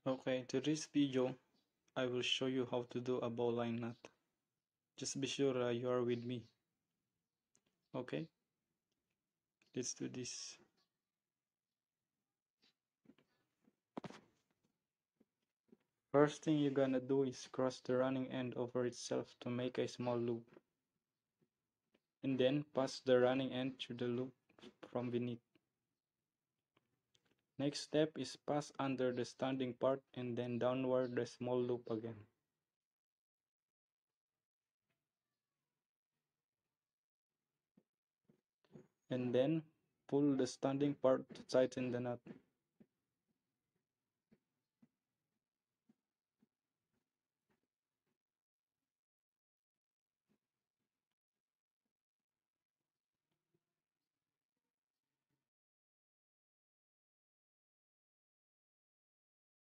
Okay, to this video, I will show you how to do a bowline knot. Just be sure you are with me. Okay, let's do this. First thing you're gonna do is cross the running end over itself to make a small loop. And then pass the running end through the loop from beneath. Next step is pass under the standing part and then downward the small loop again. And then pull the standing part to tighten the knot.